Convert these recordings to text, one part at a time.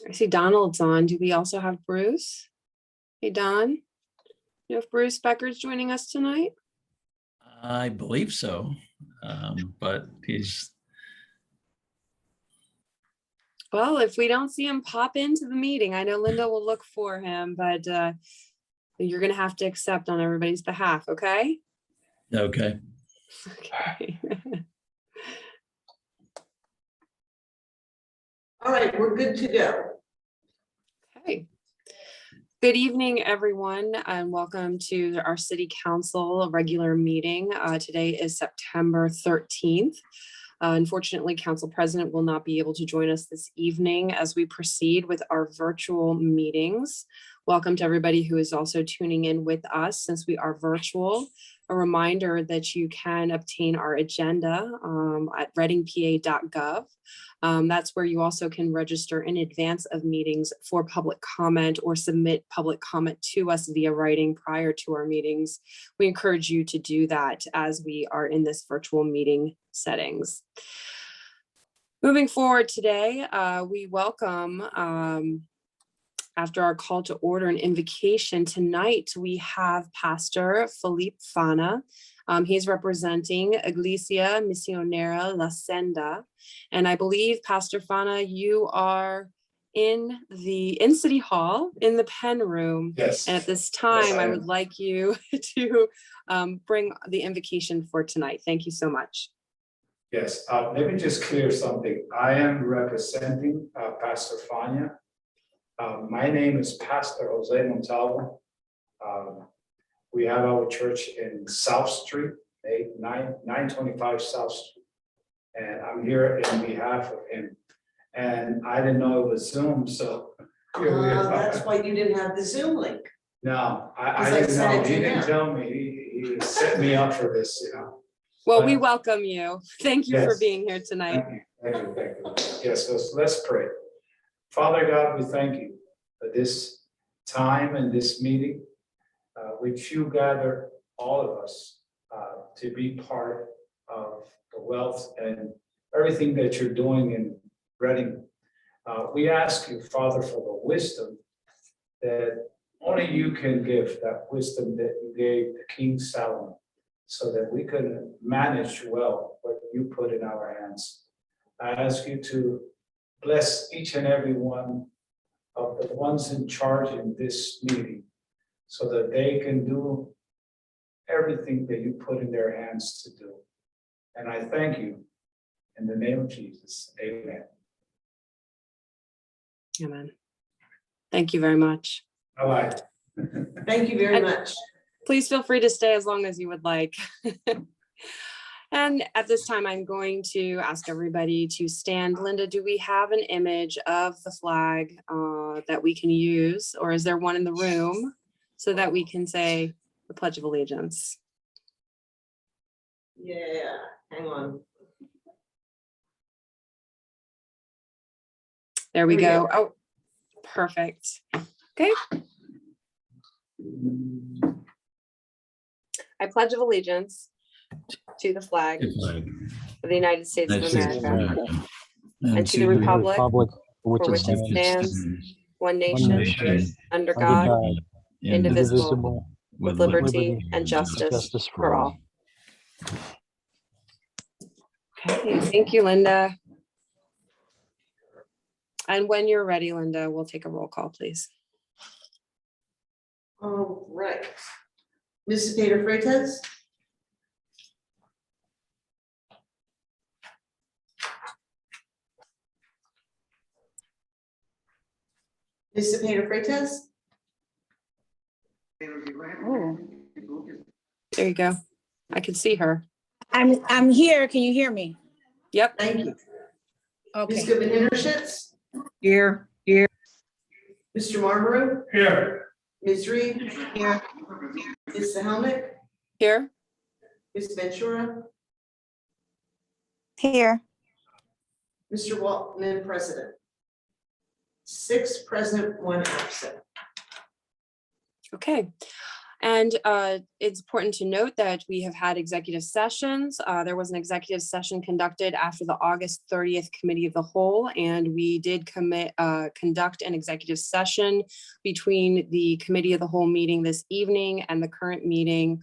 I see Donald's on. Do we also have Bruce? Hey, Don. You know if Bruce Becker's joining us tonight? I believe so, but he's. Well, if we don't see him pop into the meeting, I know Linda will look for him, but you're going to have to accept on everybody's behalf, okay? Okay. Okay. All right, we're good to go. Okay. Good evening, everyone, and welcome to our City Council regular meeting. Today is September 13th. Unfortunately, Council President will not be able to join us this evening as we proceed with our virtual meetings. Welcome to everybody who is also tuning in with us since we are virtual. A reminder that you can obtain our agenda at readingpa.gov. That's where you also can register in advance of meetings for public comment or submit public comment to us via writing prior to our meetings. We encourage you to do that as we are in this virtual meeting settings. Moving forward today, we welcome, after our call to order and invocation tonight, we have Pastor Felipe Fana. He's representing Iglesia Misionera La Senda. And I believe, Pastor Fana, you are in City Hall, in the pen room. Yes. And at this time, Yes, I I am. would like you to bring the invocation for tonight. Thank you so much. Yes, let me just clear something. I am representing Pastor Fania. My name is Pastor Jose Montalvo. We have our church in South Street, 925 South Street. And I'm here in behalf of him. And I didn't know it was Zoom, so. here we are. That's why you didn't have the Zoom link. No, I Because I didn't sent know. it to He didn't him. tell me. He set me up for this, you know. Well, we welcome you. Thank you for Yes. being here tonight. Thank you, thank you. Yes, let's pray. Father God, we thank you for this time and this meeting, which you gather all of us to be part of the wealth and everything that you're doing in Reading. We ask you, Father, for the wisdom that only you can give, that wisdom that you gave to King Solomon, so that we can manage well what you put in our hands. I ask you to bless each and every one of the ones in charge in this meeting, so that they can do everything that you put in their hands to do. And I thank you in the name of Jesus. Amen. Amen. Thank you very much. Bye-bye. Thank you very much. Please feel free to stay as long as you would like. And at this time, I'm going to ask everybody to stand. Linda, do we have an image of the flag that we can use, or is there one in the room so that we can say the Pledge of Allegiance? Yeah, hang on. There we There go. we Oh, perfect. Okay. I pledge of allegiance to the flag of the United States of America and to the republic which for which it stands, one nation, under under God, God, indivisible, with liberty and justice for all. Okay, thank you, Linda. And when you're ready, Linda, we'll take a roll call, please. All right. Mrs. Peter Freitas? Mrs. Peter Freitas? Oh, There you go. I can see her. I'm here. Can you hear me? Yep. Thank you. Ms. Okay. Goodman Hintershitz? Here. Mr. Marmaru? Here. Ms. Reed? Here. Ms. Helmick? Here. Ms. Ventura? Here. Mr. Waltman, President. 6 present, 1 absent. Okay. And it's important to note that we have had executive sessions. There was an executive session conducted after the August 30th Committee of the Whole, and we did conduct an executive session between the Committee of the Whole meeting this evening and the current meeting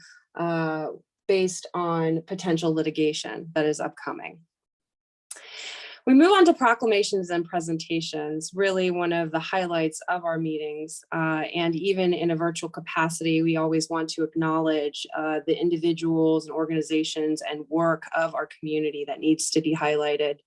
based on potential litigation that is upcoming. We move on to proclamations and presentations, really one of the highlights of our meetings. And even in a virtual capacity, we always want to acknowledge the individuals and organizations and work of our community that needs to be highlighted.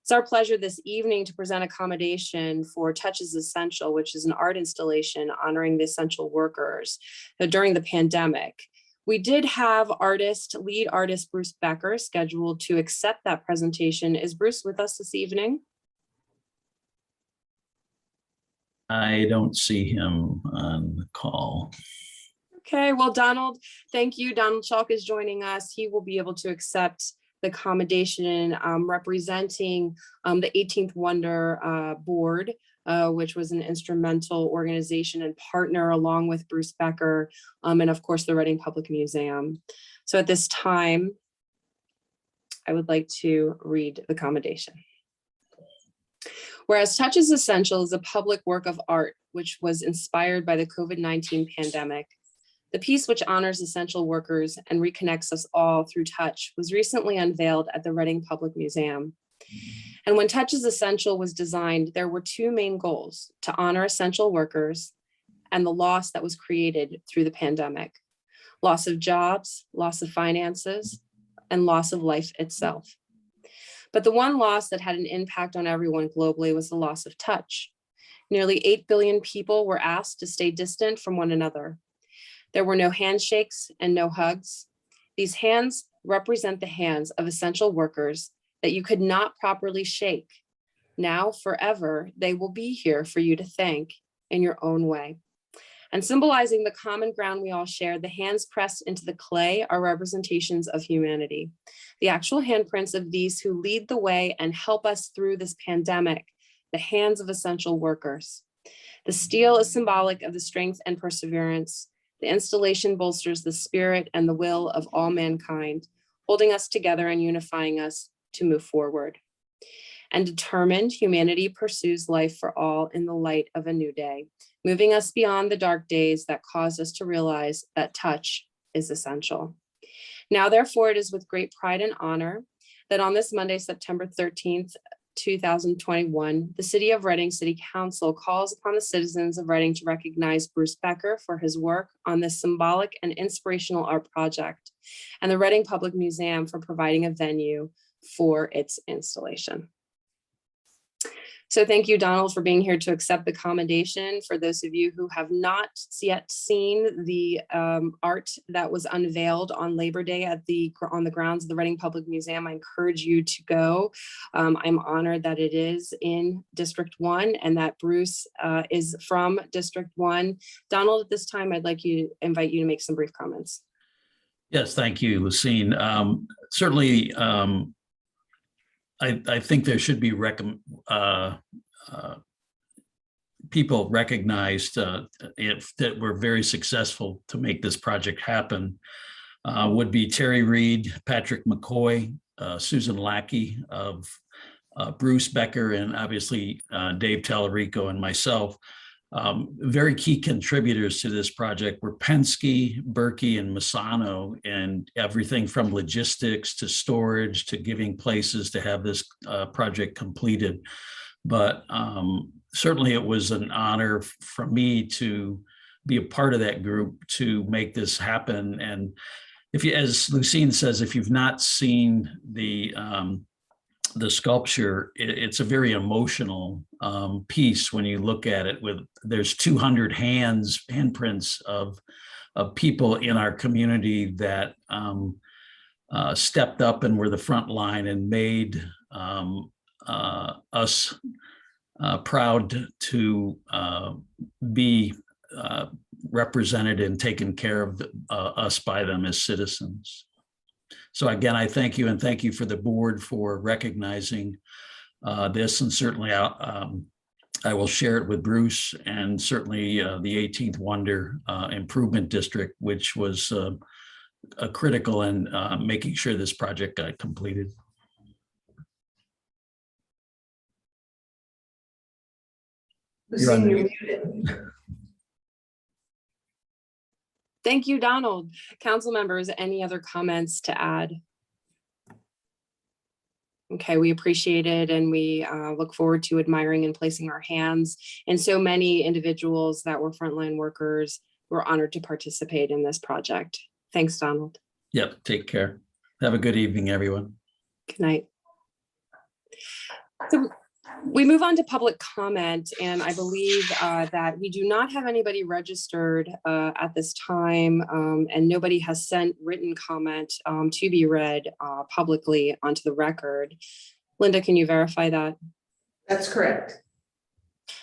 It's our pleasure this evening to present accommodation for Touch is Essential, which is an art installation honoring the essential workers during the pandemic. We did have lead artist Bruce Becker scheduled to accept that presentation. Is Bruce with us this evening? I don't see him on the call. Okay, well, Donald, thank you. Donald Chalk is joining us. He will be able to accept the accommodation representing the 18th Wonder Board, which was an instrumental organization and partner along with Bruce Becker and of course the Reading Public Museum. So at this time, I would like to read the commendation. Whereas Touch is Essential is a public work of art which was inspired by the COVID-19 pandemic, the piece which honors essential workers and reconnects us all through touch was recently unveiled at the Reading Public Museum. And when Touch is Essential was designed, there were two main goals: to honor essential workers and the loss that was created through the pandemic. Loss of jobs, loss of finances, and loss of life itself. But the one loss that had an impact on everyone globally was the loss of touch. Nearly 8 billion people were asked to stay distant from one another. There were no handshakes and no hugs. These hands represent the hands of essential workers that you could not properly shake. Now, forever, they will be here for you to thank in your own way. And symbolizing the common ground we all share, the hands pressed into the clay are representations of humanity. The actual handprints of these who lead the way and help us through this pandemic, the hands of essential workers. The steel is symbolic of the strength and perseverance. The installation bolsters the spirit and the will of all mankind, holding us together and unifying us to move forward. And determined, humanity pursues life for all in the light of a new day, moving us beyond the dark days that caused us to realize that touch is essential. Now, therefore, it is with great pride and honor that on this Monday, September 13th, 2021, the City of Reading City Council calls upon the citizens of Reading to recognize Bruce Becker for his work on this symbolic and inspirational art project, and the Reading Public Museum for providing a venue for its installation. So thank you, Donald, for being here to accept the commendation. For those of you who have not yet seen the art that was unveiled on Labor Day on the grounds of the Reading Public Museum, I encourage you to go. I'm honored that it is in District 1 and that Bruce is from District 1. Donald, at this time, I'd like to invite you to make some brief comments. Yes, thank you, Lucine. Certainly, I think there should be people recognized that were very successful to make this project happen. Would be Terry Reed, Patrick McCoy, Susan Lackey of Bruce Becker, and obviously Dave Tallarico and myself. Very key contributors to this project were Penske, Berkey, and Masano, and everything from logistics to storage to giving places to have this project completed. But certainly it was an honor for me to be a part of that group to make this happen. And if you, as Lucine says, if you've not seen the sculpture, it's a very emotional piece when you look at it. There's 200 handprints of people in our community that stepped up and were the front line and made us proud to be represented and taken care of us by them as citizens. So again, I thank you, and thank you for the board for recognizing this, and certainly I will share it with Bruce and certainly the 18th Wonder Improvement District, which was critical in making sure this project got completed. You're on Hussein, you're mute. muted. Thank you, Donald. Council members, any other comments to add? Okay, we appreciate it and we look forward to admiring and placing our hands in so many individuals that were frontline workers. We're honored to participate in this project. Thanks, Donald. Yep, take care. Have a good evening, everyone. Good night. So we move on to public comment, and I believe that we do not have anybody registered at this time, and nobody has sent written comment to be read publicly onto the record. Linda, can you verify that? That's correct.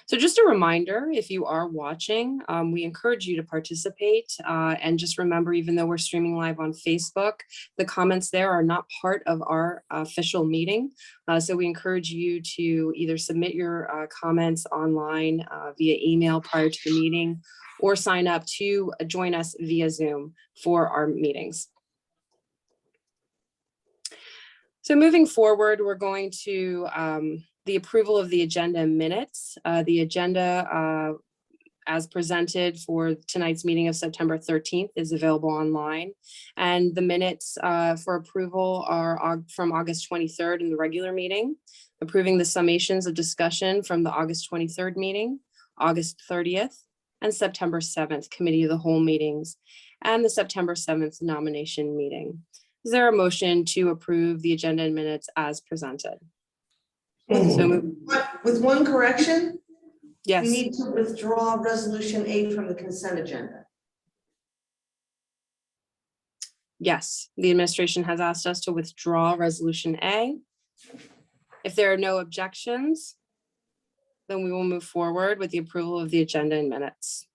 So just a reminder, if you are watching, we encourage you to participate and just remember, even though we're streaming live on Facebook, the comments there are not part of our official meeting. So we encourage you to either submit your comments online via email prior to the meeting or sign up to join us via Zoom for our meetings. So moving forward, we're going to the approval of the agenda minutes. The agenda as presented for tonight's meeting of September 13th is available online. And the minutes for approval are from August 23rd in the regular meeting, approving the summations of discussion from the August 23rd meeting, August 30th, and September 7th committee of the whole meetings, and the September 7th nomination meeting. Is there a motion to approve the agenda and minutes as presented? With one correction, Yes. we need to withdraw resolution A from the consent agenda. Yes, the administration has asked us to withdraw resolution A. If there are no objections, then we will move forward with the approval of the agenda and minutes.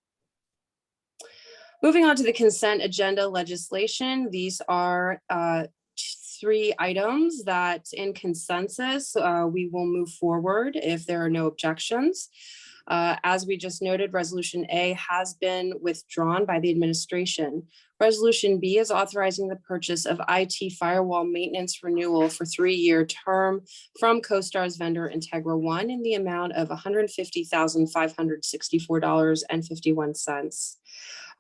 Moving on to the consent agenda legislation, these are 3 items that in consensus, we will move forward if there are no objections. As we just noted, resolution A has been withdrawn by the administration. Resolution B is authorizing the purchase of IT firewall maintenance renewal for 3-year term from CoStar's vendor Integra One in the amount of $150,564.51.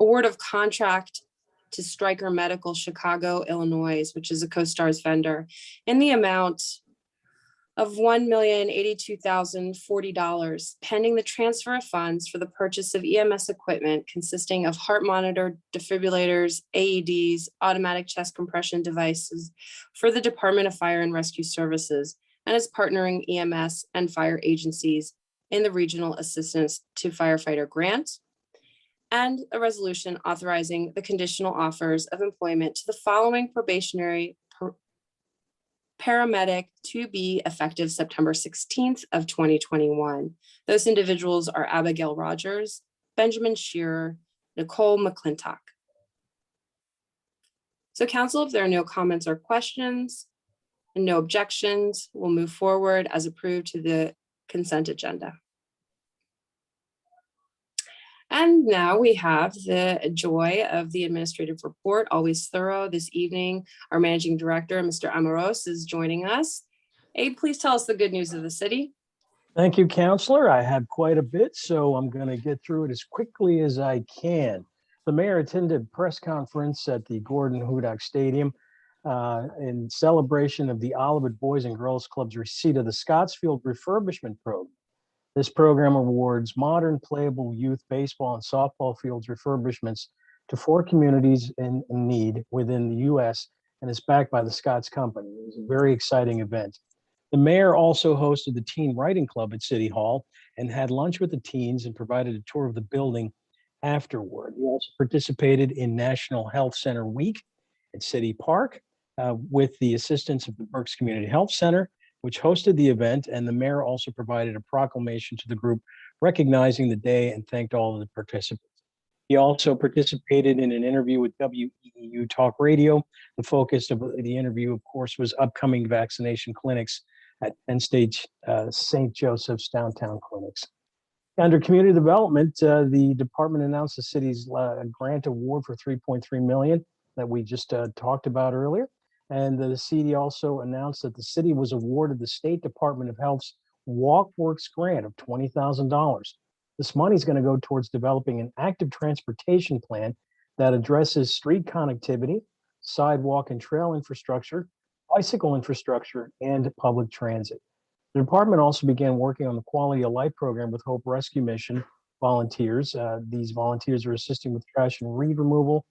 Award of contract to Stryker Medical Chicago, Illinois, which is a CoStar's vendor, in the amount of $1,082,040, pending the transfer of funds for the purchase of EMS equipment consisting of heart monitor, defibrillators, AEDs, automatic chest compression devices for the Department of Fire and Rescue Services, and is partnering EMS and fire agencies in the Regional Assistance to Firefighter Grant, and a resolution authorizing the conditional offers of employment to the following probationary paramedic to be effective September 16th of 2021. Those individuals are Abigail Rogers, Benjamin Shearer, Nicole McClintock. So council, if there are no comments or questions and no objections, we'll move forward as approved to the consent agenda. And now we have the joy of the administrative report, always thorough. This evening, our managing director, Mr. Amoros, is joining us. Abe, please tell us the good news of the city. Thank you, Counselor. I have quite a bit, so I'm going to get through it as quickly as I can. The mayor attended a press conference at the Gordon Hudak Stadium in celebration of the Olivet Boys and Girls Club's receipt of the Scottsfield Refurbishment Program. This program awards modern playable youth baseball and softball fields refurbishments to 4 communities in need within the U.S. and is backed by the Scotts Company. It was a very exciting event. The mayor also hosted the Teen Writing Club at City Hall and had lunch with the teens and provided a tour of the building afterward. He also participated in National Health Center Week at City Park with the assistance of the Berks Community Health Center, which hosted the event, and the mayor also provided a proclamation to the group recognizing the day and thanked all of the participants. He also participated in an interview with WEEU Talk Radio. The focus of the interview, of course, was upcoming vaccination clinics at Penn State St. Joseph's downtown clinics. Under community development, the department announced the city's grant award for 3.3 million that we just talked about earlier. And the CD also announced that the city was awarded the State Department of Health's WalkWorks grant of $20,000. This money is going to go towards developing an active transportation plan that addresses street connectivity, sidewalk and trail infrastructure, bicycle infrastructure, and public transit. The department also began working on the Quality of Life program with Hope Rescue Mission volunteers. These volunteers are assisting with trash and weed removal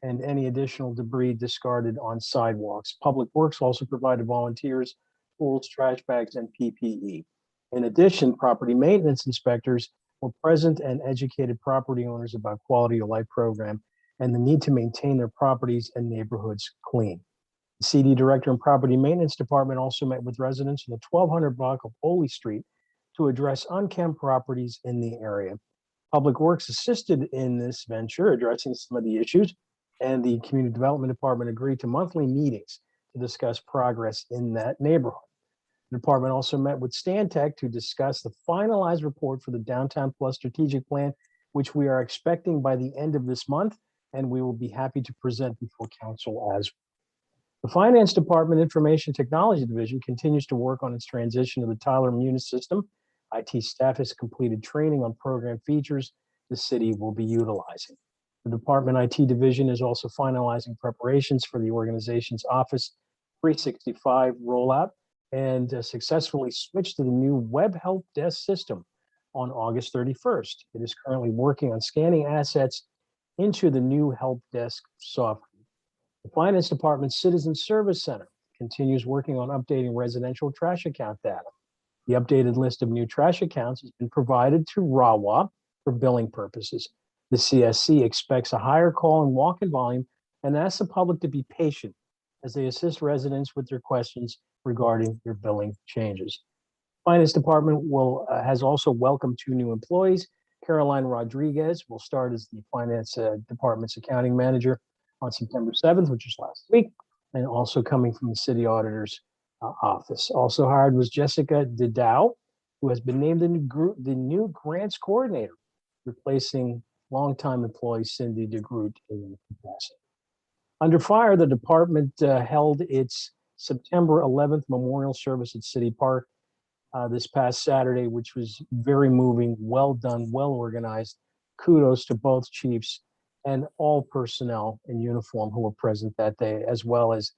and any additional debris discarded on sidewalks. Public Works also provided volunteers, tools, trash bags, and PPE. In addition, property maintenance inspectors were present and educated property owners about Quality of Life program and the need to maintain their properties and neighborhoods clean. The CD Director and Property Maintenance Department also met with residents in the 1200 block of Holy Street to address unkempt properties in the area. Public Works assisted in this venture, addressing some of the issues, and the Community Development Department agreed to monthly meetings to discuss progress in that neighborhood. The department also met with Stantec to discuss the finalized report for the Downtown Plus Strategic Plan, which we are expecting by the end of this month, and we will be happy to present before council as well. The Finance Department Information Technology Division continues to work on its transition to the Tyler Munis system. IT staff has completed training on program features the city will be utilizing. The Department IT Division is also finalizing preparations for the organization's Office 365 rollout and successfully switched to the new Web Help Desk system on August 31st. It is currently working on scanning assets into the new Help Desk software. The Finance Department's Citizen Service Center continues working on updating residential trash account data. The updated list of new trash accounts has been provided to RAWA for billing purposes. The CSC expects a higher call and walk-in volume and asks the public to be patient as they assist residents with their questions regarding their billing changes. Finance Department has also welcomed 2 new employees. Caroline Rodriguez will start as the Finance Department's accounting manager on September 7th, which is last week, and also coming from the city auditor's office. Also hired was Jessica Didow, who has been named the new grants coordinator, replacing longtime employee Cindy DeGroot in the capacity. Under fire, the department held its September 11th memorial service at City Park this past Saturday, which was very moving, well done, well organized. Kudos to both chiefs and all personnel in uniform who were present that day, as well as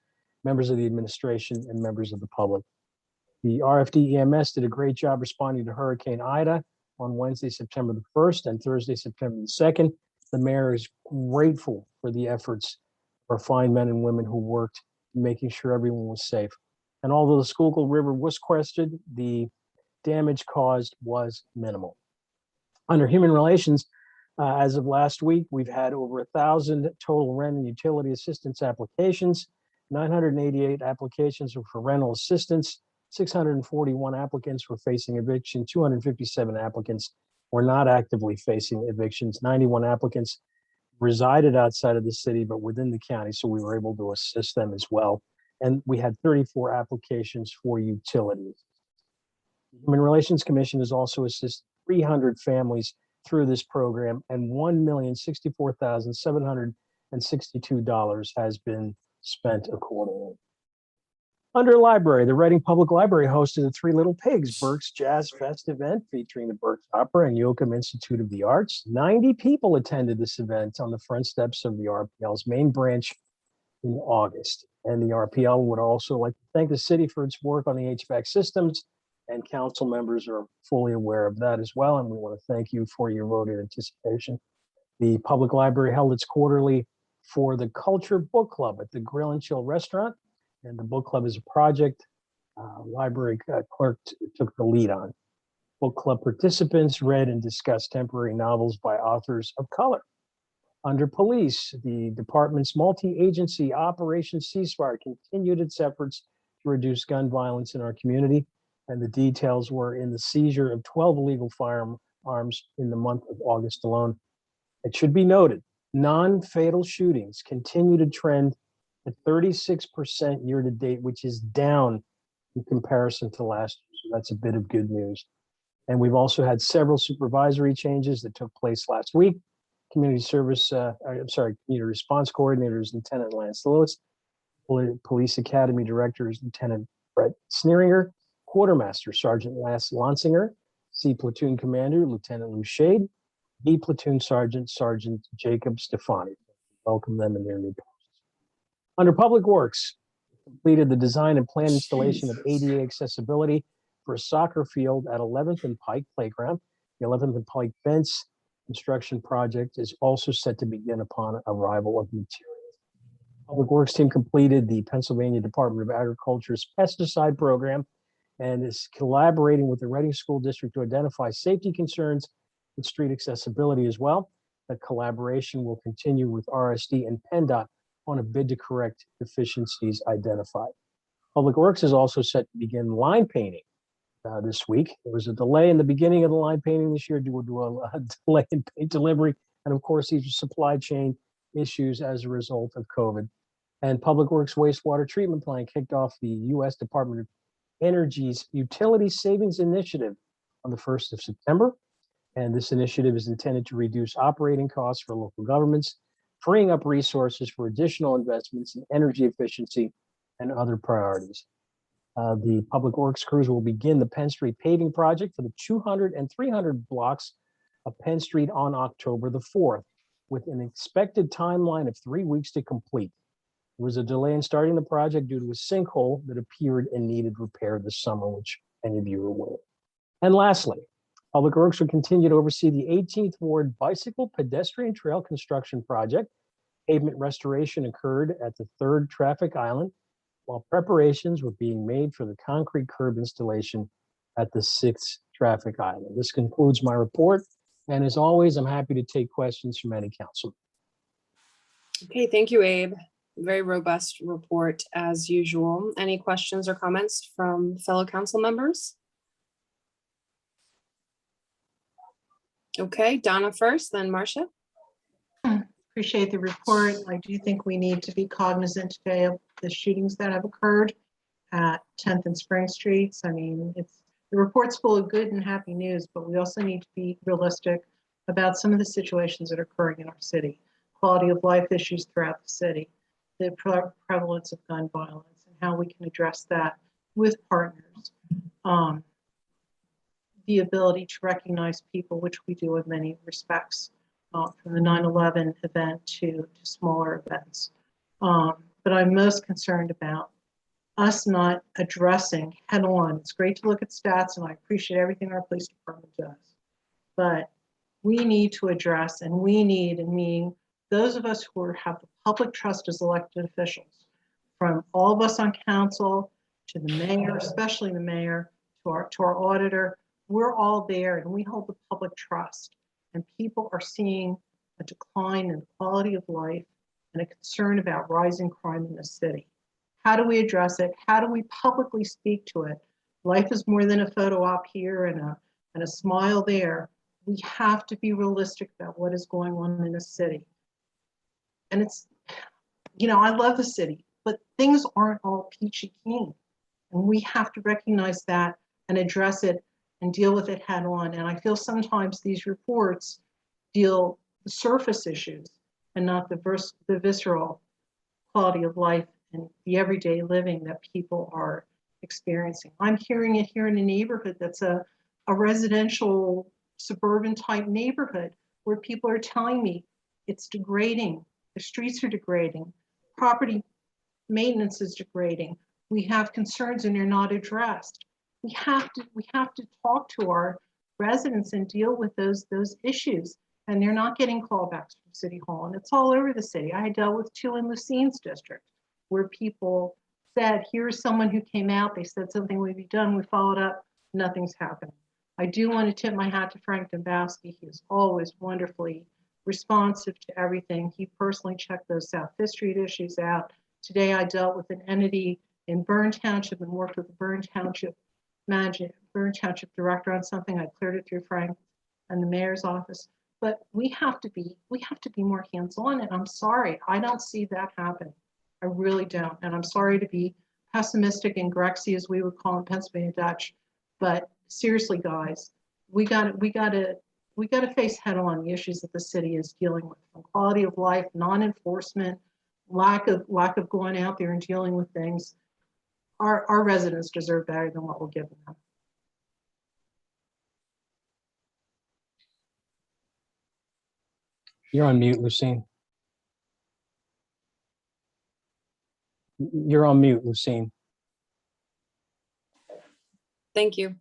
members of the administration and members of the public. The RFD EMS did a great job responding to Hurricane Ida on Wednesday, September the 1st and Thursday, September the 2nd. The mayor is grateful for the efforts of our fine men and women who worked making sure everyone was safe. And although the Schuylkill River was crested, the damage caused was minimal. Under human relations, as of last week, we've had over 1,000 total rent and utility assistance applications. 988 applications were for rental assistance. 641 applicants were facing eviction. 257 applicants were not actively facing evictions. 91 applicants resided outside of the city, but within the county, so we were able to assist them as well. And we had 34 applications for utilities. The Human Relations Commission has also assisted 300 families through this program, and $1,064,762 has been spent accordingly. Under library, the Reading Public Library hosted the Three Little Pigs Berks Jazz Fest event featuring the Berks Opera and Yoakum Institute of the Arts. 90 people attended this event on the front steps of the RPL's main branch in August. And the RPL would also like to thank the city for its work on the HVAC systems, and council members are fully aware of that as well. And we want to thank you for your vote in anticipation. The public library held its quarterly For the Culture Book Club at the Grill and Chill restaurant. And the book club is a project library clerk took the lead on. Book club participants read and discussed temporary novels by authors of color. Under police, the department's multi-agency Operation Ceasefire continued its efforts to reduce gun violence in our community, and the details were in the seizure of 12 illegal firearms in the month of August alone. It should be noted, non-fatal shootings continue to trend at 36% year to date, which is down in comparison to last year. So that's a bit of good news. And we've also had several supervisory changes that took place last week. Community response coordinator is Lieutenant Lance Lewis. Police Academy Director is Lieutenant Brett Sneeringer. Quartermaster Sergeant Lance Lonsinger. C Platoon Commander Lieutenant Lou Shade. B Platoon Sergeant Jacob Stefani. Welcome them in their new posts. Under Public Works, completed the design and plan installation of ADA accessibility for a soccer field at 11th and Pike Playground. The 11th and Pike fence construction project is also set to begin upon arrival of materials. Public Works team completed the Pennsylvania Department of Agriculture's pesticide program and is collaborating with the Reading School District to identify safety concerns with street accessibility as well. That collaboration will continue with RSD and PennDOT on a bid to correct deficiencies identified. Public Works is also set to begin line painting this week. There was a delay in the beginning of the line painting this year due to a delay in paint delivery. And of course, these are supply chain issues as a result of COVID. And Public Works wastewater treatment plant kicked off the U.S. Department of Energy's Utility Savings Initiative on the 1st of September. And this initiative is intended to reduce operating costs for local governments, freeing up resources for additional investments in energy efficiency and other priorities. The Public Works crews will begin the Penn Street paving project for the 200 and 300 blocks of Penn Street on October the 4th, with an expected timeline of 3 weeks to complete. There was a delay in starting the project due to a sinkhole that appeared and needed repair this summer, which many of you are aware. And lastly, Public Works will continue to oversee the 18th Ward Bicycle Pedestrian Trail Construction Project. Pavement restoration occurred at the 3rd Traffic Island, while preparations were being made for the concrete curb installation at the 6th Traffic Island. This concludes my report. And as always, I'm happy to take questions from any council. Okay, thank you, Abe. Very robust report as usual. Any questions or comments from fellow council members? Okay, Donna first, then Marcia. Appreciate the report. I do think we need to be cognizant today of the shootings that have occurred at 10th and Spring Streets. I mean, the report's full of good and happy news, but we also need to be realistic about some of the situations that are occurring in our city. Quality of life issues throughout the city, the prevalence of gun violence, and how we can address that with partners. The ability to recognize people, which we do in many respects, from the 9/11 event to smaller events. But I'm most concerned about us not addressing head on. It's great to look at stats, and I appreciate everything our police department does. But we need to address, and meaning those of us who have the public trust as elected officials, from all of us on council to the mayor, especially the mayor, to our auditor, we're all there and we hold the public trust. And people are seeing a decline in the quality of life and a concern about rising crime in the city. How do we address it? How do we publicly speak to it? Life is more than a photo op here and a smile there. We have to be realistic about what is going on in the city. And it's, I love the city, but things aren't all peachy keen. And we have to recognize that and address it and deal with it head on. And I feel sometimes these reports deal the surface issues and not the visceral quality of life and the everyday living that people are experiencing. I'm hearing it here in a neighborhood that's a residential suburban type neighborhood where people are telling me it's degrading. The streets are degrading. Property maintenance is degrading. We have concerns and they're not addressed. We have to talk to our residents and deal with those issues. And they're not getting callbacks from City Hall. And it's all over the city. I dealt with 2 in Lucine's district where people said, here's someone who came out. They said something would be done. We followed up. Nothing's happening. I do want to tip my hat to Frank Dombowski. He is always wonderfully responsive to everything. He personally checked those South 5th Street issues out. Today I dealt with an entity in Bern Township and worked with the Bern Township director on something. I cleared it through Frank and the mayor's office. But we have to be more hands-on, and I'm sorry, I don't see that happening. I really don't. And I'm sorry to be pessimistic and Grexy, as we would call in Pennsylvania Dutch, but seriously, guys, we got to face head on the issues that the city is dealing with, from quality of life, non-enforcement, lack of going out there and dealing with things. Our residents deserve better than what we're giving them. You're on mute, Lucine. You're on mute, Lucine. Thank you.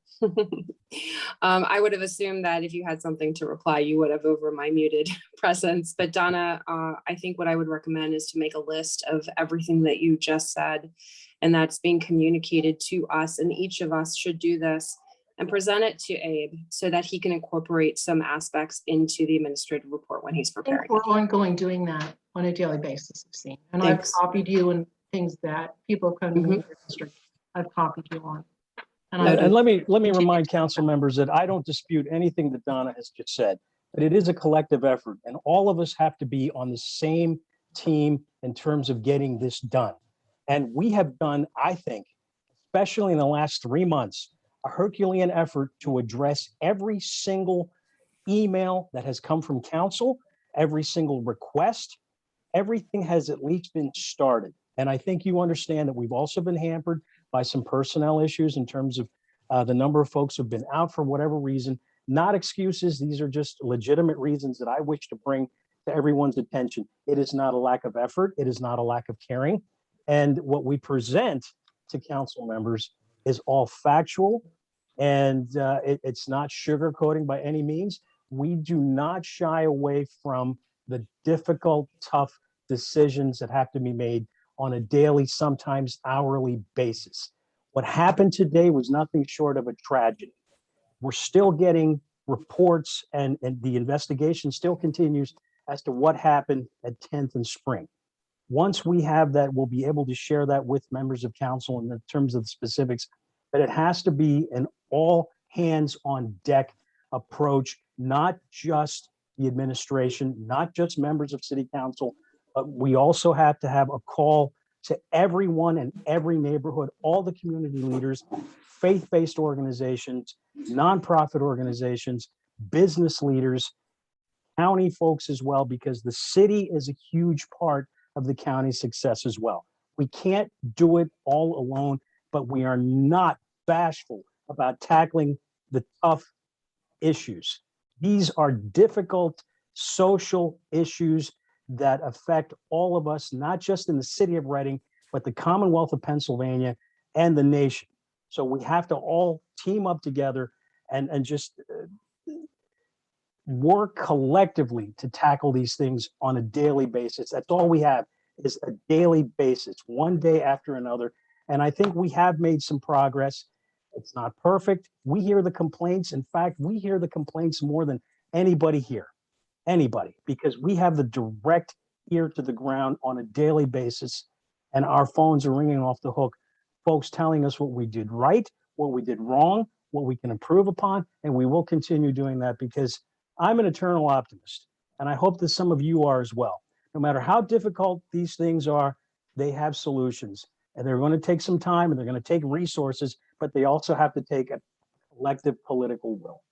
I would have assumed that if you had something to reply, you would have over my muted presence. But Donna, I think what I would recommend is to make a list of everything that you just said, and that's being communicated to us. And each of us should do this and present it to Abe so that he can incorporate some aspects into the administrative report when he's I think preparing. we're ongoing doing that on a daily basis, I've seen. And Thanks. I've copied you and things that people come to me in your district, I've copied you on. And I And let me continue remind to- council members that I don't dispute anything that Donna has just said, but it is a collective effort and all of us have to be on the same team in terms of getting this done. And we have done, I think, especially in the last 3 months, a Herculean effort to address every single email that has come from council, every single request. Everything has at least been started. And I think you understand that we've also been hampered by some personnel issues in terms of the number of folks who've been out for whatever reason. Not excuses. These are just legitimate reasons that I wish to bring to everyone's attention. It is not a lack of effort. It is not a lack of caring. And what we present to council members is all factual, and it's not sugarcoating by any means. We do not shy away from the difficult, tough decisions that have to be made on a daily, sometimes hourly basis. What happened today was nothing short of a tragedy. We're still getting reports, and the investigation still continues as to what happened at 10th and Spring. Once we have that, we'll be able to share that with members of council in terms of the specifics, but it has to be an all hands on deck approach, not just the administration, not just members of city council, but we also have to have a call to everyone in every neighborhood, all the community leaders, faith-based organizations, nonprofit organizations, business leaders, county folks as well, because the city is a huge part of the county's success as well. We can't do it all alone, but we are not bashful about tackling the tough issues. These are difficult social issues that affect all of us, not just in the city of Reading, but the Commonwealth of Pennsylvania and the nation. So we have to all team up together and just work collectively to tackle these things on a daily basis. That's all we have, is a daily basis, one day after another. And I think we have made some progress. It's not perfect. We hear the complaints. In fact, we hear the complaints more than anybody here, anybody, because we have the direct ear to the ground on a daily basis, and our phones are ringing off the hook, folks telling us what we did right, what we did wrong, what we can improve upon, and we will continue doing that because I'm an eternal optimist, and I hope that some of you are as well. No matter how difficult these things are, they have solutions, and they're going to take some time and they're going to take resources, but they also have to take a collective political will.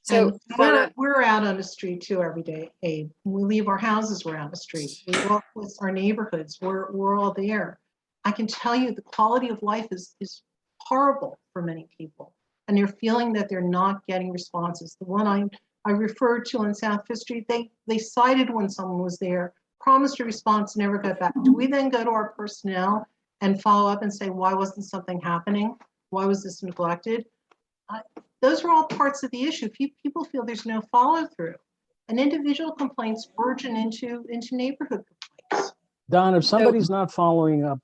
So And Donna, we're out on the street too every day, Abe. When we leave our houses, we're out on the street. We walk with our neighborhoods. We're all there. I can tell you the quality of life is horrible for many people. And they're feeling that they're not getting responses. The one I referred to on South Fifth Street, they cited when someone was there, promised a response, never got back. Do we then go to our personnel and follow up and say, why wasn't something happening? Why was this neglected? Those are all parts of the issue. People feel there's no follow through, and individual complaints burgeon into neighborhood complaints. Don, if somebody's not following up,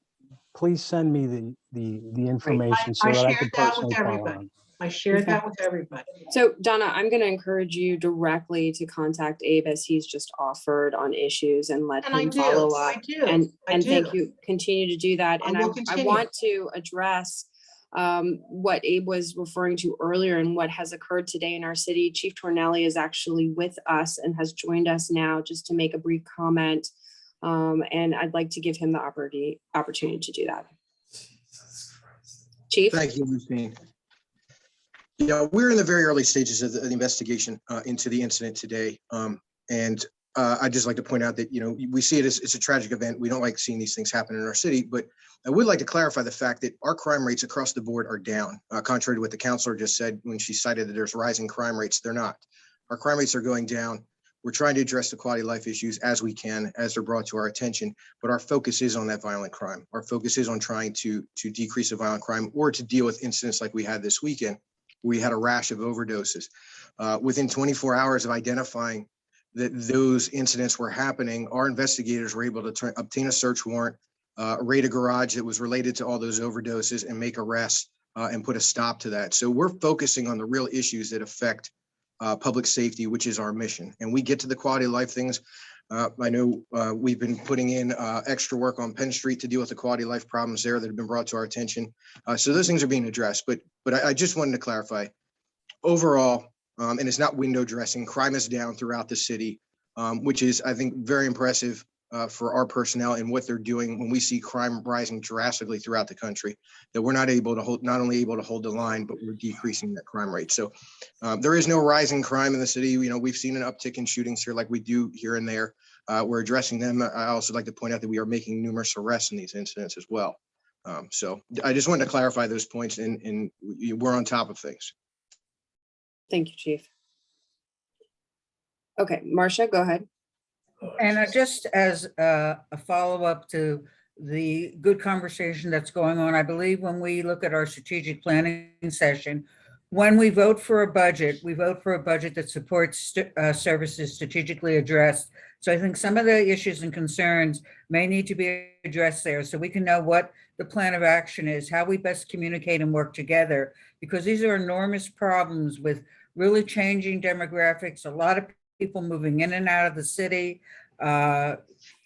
please send me the information so that I can shared that personally with follow everybody. on. I shared Okay. that with everybody. So Donna, I'm going to encourage you directly to contact Abe as he's just offered on issues and let And I him do, follow I up. do. And I thank do. you. Continue to do that. I And will I continue. want to address what Abe was referring to earlier and what has occurred today in our city. Chief Tornelli is actually with us and has joined us now just to make a brief comment. And I'd like to give him the opportunity to do that. Chief? Thank you, Lucine. Yeah, we're in the very early stages of the investigation into the incident today. And I'd just like to point out that, we see it as it's a tragic event. We don't like seeing these things happen in our city, but I would like to clarify the fact that our crime rates across the board are down, contrary to what the counselor just said when she cited that there's rising crime rates. They're not. Our crime rates are going down. We're trying to address the quality of life issues as we can, as they're brought to our attention, but our focus is on that violent crime. Our focus is on trying to decrease the violent crime or to deal with incidents like we had this weekend. We had a rash of overdoses. Within 24 hours of identifying that those incidents were happening, our investigators were able to obtain a search warrant, raid a garage that was related to all those overdoses, and make arrests and put a stop to that. So we're focusing on the real issues that affect public safety, which is our mission. And we get to the quality of life things. I know we've been putting in extra work on Penn Street to deal with the quality of life problems there that have been brought to our attention. So those things are being addressed. But I just wanted to clarify, overall, and it's not window dressing, crime is down throughout the city, which is, I think, very impressive for our personnel and what they're doing when we see crime rising drastically throughout the country, that we're not only able to hold the line, but we're decreasing that crime rate. So there is no rising crime in the city. We've seen an uptick in shootings here like we do here and there. We're addressing them. I also like to point out that we are making numerous arrests in these incidents as well. So I just wanted to clarify those points, and we're on top of things. Thank you, Chief. Okay, Marcia, go ahead. And just as a follow-up to the good conversation that's going on, I believe when we look at our strategic planning session, when we vote for a budget, we vote for a budget that supports services strategically addressed. So I think some of the issues and concerns may need to be addressed there so we can know what the plan of action is, how we best communicate and work together, because these are enormous problems with really changing demographics, a lot of people moving in and out of the city. I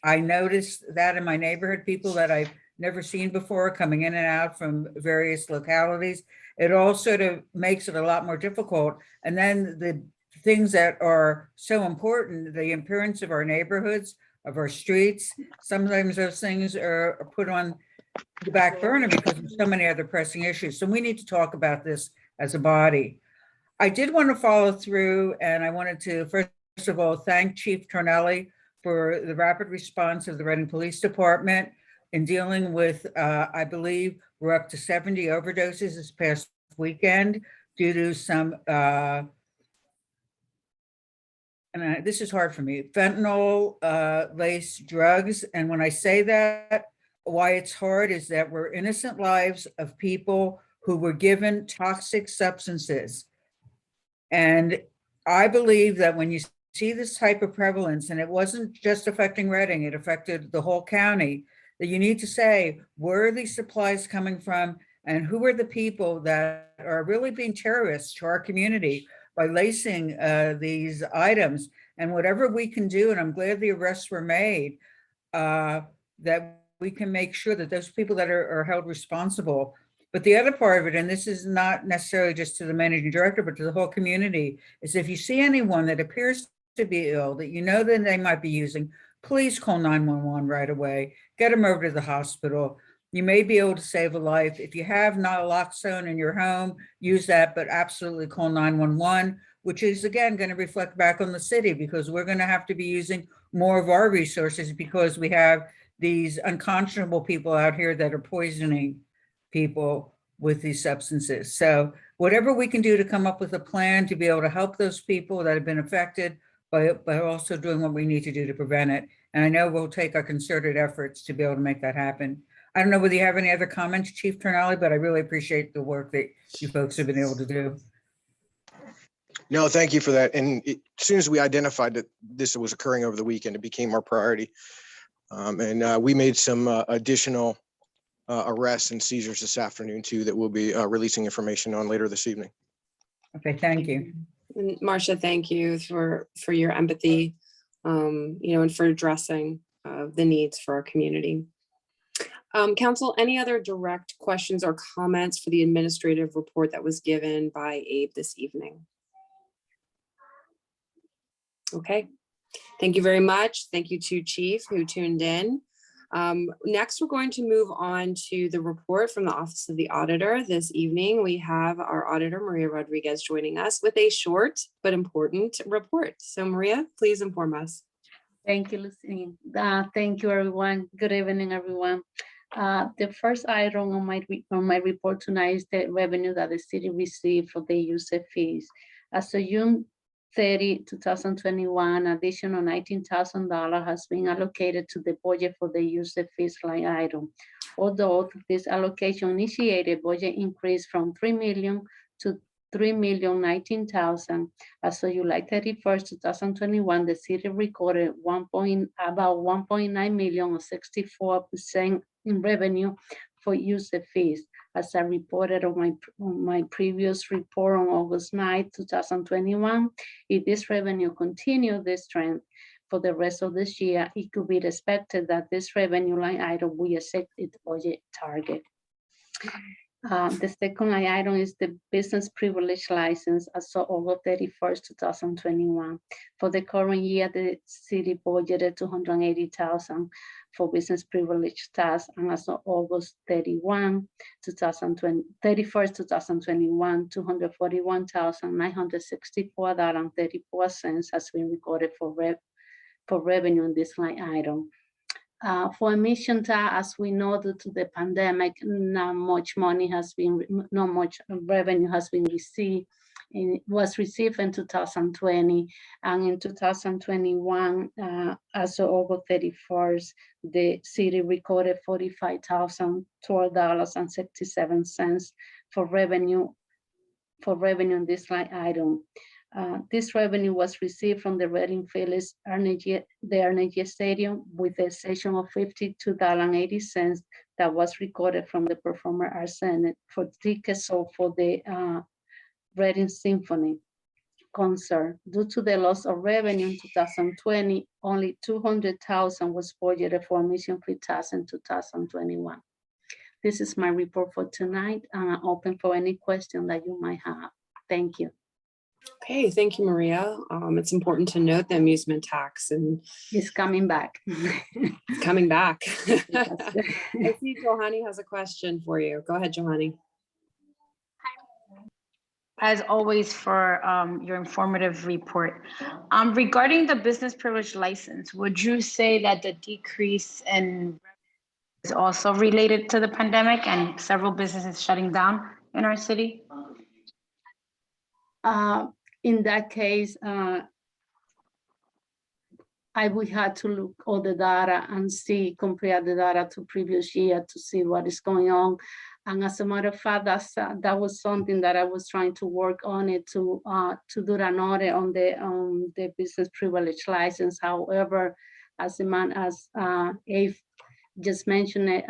noticed that in my neighborhood, people that I've never seen before coming in and out from various localities. It all sort of makes it a lot more difficult. And then the things that are so important, the appearance of our neighborhoods, of our streets, sometimes those things are put on the back burner because of so many other pressing issues. So we need to talk about this as a body. I did want to follow through, and I wanted to, first of all, thank Chief Tornelli for the rapid response of the Reading Police Department in dealing with, I believe, we're up to 70 overdoses this past weekend due to some, this is hard for me, fentanyl laced drugs. And when I say that, why it's hard is that we're innocent lives of people who were given toxic substances. And I believe that when you see this type of prevalence, and it wasn't just affecting Reading, it affected the whole county, that you need to say, where are these supplies coming from? And who are the people that are really being terrorists to our community by lacing these items? And whatever we can do, and I'm glad the arrests were made, that we can make sure that those people that are held responsible. But the other part of it, and this is not necessarily just to the managing director, but to the whole community, is if you see anyone that appears to be ill, that you know that they might be using, please call 911 right away. Get them over to the hospital. You may be able to save a life. If you have naloxone in your home, use that, but absolutely call 911, which is, again, going to reflect back on the city, because we're going to have to be using more of our resources because we have these unconscionable people out here that are poisoning people with these substances. So whatever we can do to come up with a plan to be able to help those people that have been affected, but also doing what we need to do to prevent it. And I know we'll take our concerted efforts to be able to make that happen. I don't know whether you have any other comments, Chief Tornelli, but I really appreciate the work that you folks have been able to do. No, thank you for that. And as soon as we identified that this was occurring over the weekend, it became our priority. And we made some additional arrests and seizures this afternoon too, that we'll be releasing information on later this evening. Okay, thank you. And Marcia, thank you for your empathy, and for addressing the needs for our community. Council, any other direct questions or comments for the administrative report that was given by Abe this evening? Okay, thank you very much. Thank you to Chief who tuned in. Next, we're going to move on to the report from the Office of the Auditor. This evening, we have our auditor, Maria Rodriguez, joining us with a short but important report. So Maria, please inform us. Thank you, Lucy. Thank you, everyone. Good evening, everyone. The first item on my report tonight is the revenue that the city received for the user fees. As of June 30, 2021, additional $19,000 has been allocated to the budget for the user fees line item. Although this allocation initiated budget increase from $3 million to $3,019,000. As of July 31st, 2021, the city recorded about 1.9 million or 64% in revenue for user fees. As I reported on my previous report on August 9, 2021, if this revenue continue this trend for the rest of this year, it could be expected that this revenue line item will exceed its budget target. The second line item is the business privilege license as of August 31st, 2021. For the current year, the city budgeted $280,000 for business privilege tax, and as of August 31st, 2021, $241,964.34 has been recorded for revenue in this line item. For emission tax, as we know, due to the pandemic, not much revenue has been received. It was received in 2020, and in 2021, as of August 31st, the city recorded $45,012.67 for revenue in this line item. This revenue was received from the Reading Phillies Energy Stadium with a cession of $52.80 that was recorded from the Performing Arts Center for tickets sold for the Reading Symphony concert. Due to the loss of revenue in 2020, only $200,000 was budgeted for admission fee tax in 2021. This is my report for tonight, and I'm open for any question that you might have. Thank you. Okay, thank you, Maria. It's important to note the amusement tax and It's coming back. coming back. Yes. I see Johanny has a question for you. Go ahead, Johanny. As always, for your informative report. Regarding the business privilege license, would you say that the decrease in is also related to the pandemic and several businesses shutting down in our city? In that case, I would have to look all the data and compare the data to previous year to see what is going on. And as a matter of fact, that was something that I was trying to work on it to do an audit on the business privilege license. However, as Abe just mentioned it,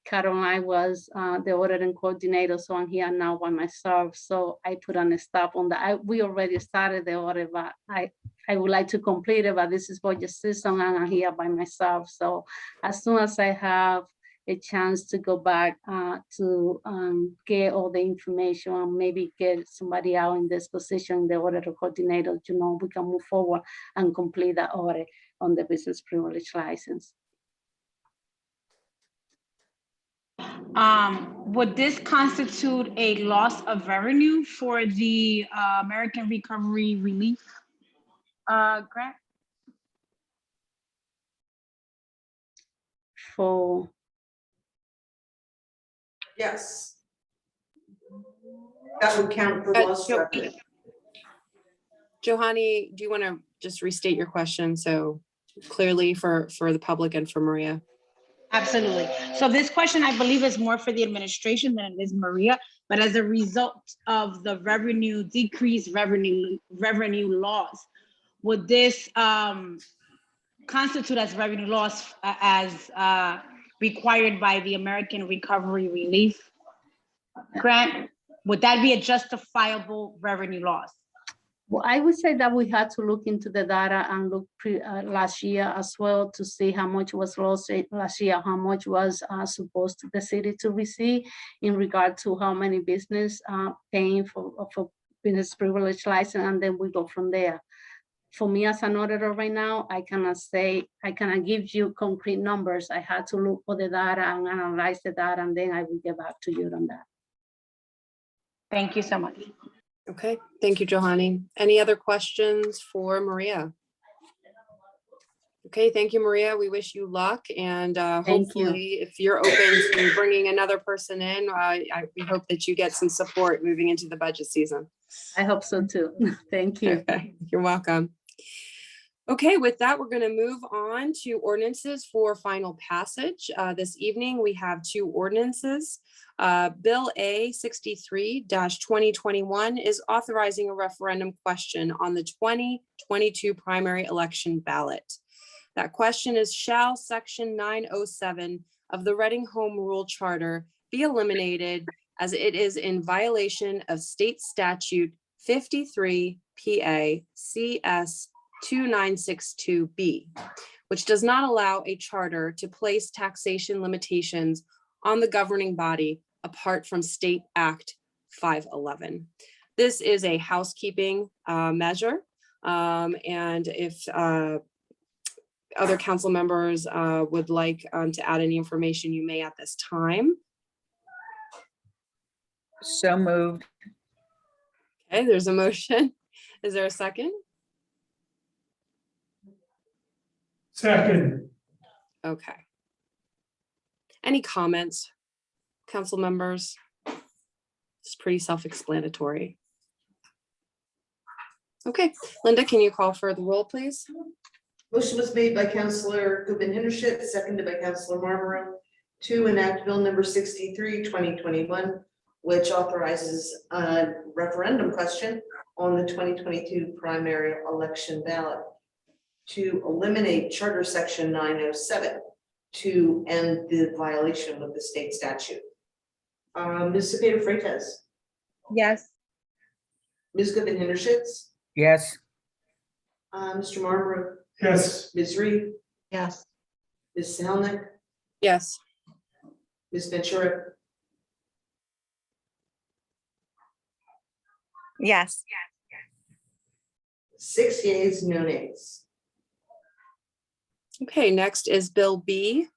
Caroline was the auditing coordinator, so I'm here now by myself. So I put on a stop on that. We already started the audit, but I would like to complete it, but this is budget season and I'm here by myself. So as soon as I have a chance to go back to get all the information and maybe get somebody out in this position, the auditor coordinator, we can move forward and complete the audit on the business privilege license. Would this constitute a loss of revenue for the American Recovery Relief grant? Yes. That would count for lost revenue. Johanny, do you want to just restate your question so clearly for the public and for Maria? Absolutely. So this question, I believe, is more for the administration than it is Maria, but as a result of the decreased revenue loss, would this constitute as revenue loss as required by the American Recovery Relief grant? Would that be a justifiable revenue loss? Well, I would say that we had to look into the data and look last year as well to see how much was lost last year, how much was supposed to the city to receive in regard to how many business paying for business privilege license, and then we go from there. for me as an auditor right now, I cannot give you concrete numbers. I had to look for the data and analyze the data, and then I will get back to you on that. Thank you so much. Okay, thank you, Johanny. Any other questions for Maria? Okay, thank you, Maria. We wish you luck, and Thank you. hopefully, if you're open to bringing another person in, we hope that you get some support moving into the budget season. I hope so too. Thank you. Okay, you're welcome. Okay, with that, we're going to move on to ordinances for final passage. This evening, we have two ordinances. Bill A 63-2021 is authorizing a referendum question on the 2022 primary election ballot. That question is, shall section 907 of the Reading Home Rule Charter be eliminated as it is in violation of state statute 53 PA CS 2962B, which does not allow a charter to place taxation limitations on the governing body apart from State Act 511. This is a housekeeping measure. And if other council members would like to add any information, you may at this time. So moved. Okay, there's a motion. Is there a second? Second. Okay. Any comments, council members? It's pretty self-explanatory. Okay, Linda, can you call for the roll, please? Motion was made by Councilor Goodman Hintershit, seconded by Councilor Marlborough to enact Bill number 63, 2021, which authorizes a referendum question on the 2022 primary election ballot to eliminate Charter Section 907 to end the violation of the state statute. Ms. Cepeda Freitas, Yes. Ms. Goodman Hintershits, Yes. Mr. Marlborough, Yes. Ms. Reed, Yes. Ms. Helnick, Yes. Ms. Ventura, Yes. 6 yeas, no nays. Okay, next is Bill B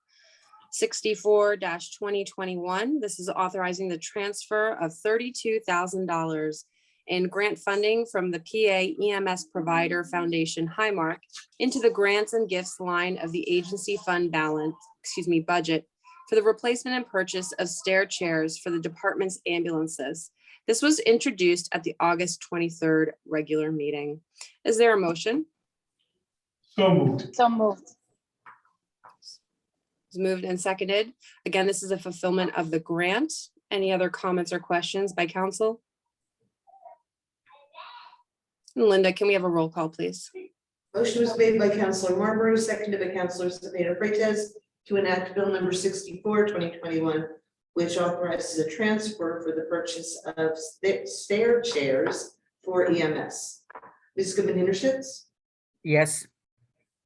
64-2021. This is authorizing the transfer of $32,000 in grant funding from the PA EMS Provider Foundation Highmark into the grants and gifts line of the agency fund budget for the replacement and purchase of stair chairs for the department's ambulances. This was introduced at the August 23rd regular meeting. Is there a motion? So moved. So moved. It's moved and seconded. Again, this is a fulfillment of the grant. Any other comments or questions by council? Linda, can we have a roll call, please? Motion was made by Councilor Marlborough, seconded by Councilor Cepeda Freitas to enact Bill number 64, 2021, which authorizes a transfer for the purchase of stair chairs for EMS. Ms. Goodman Hintershits, Yes.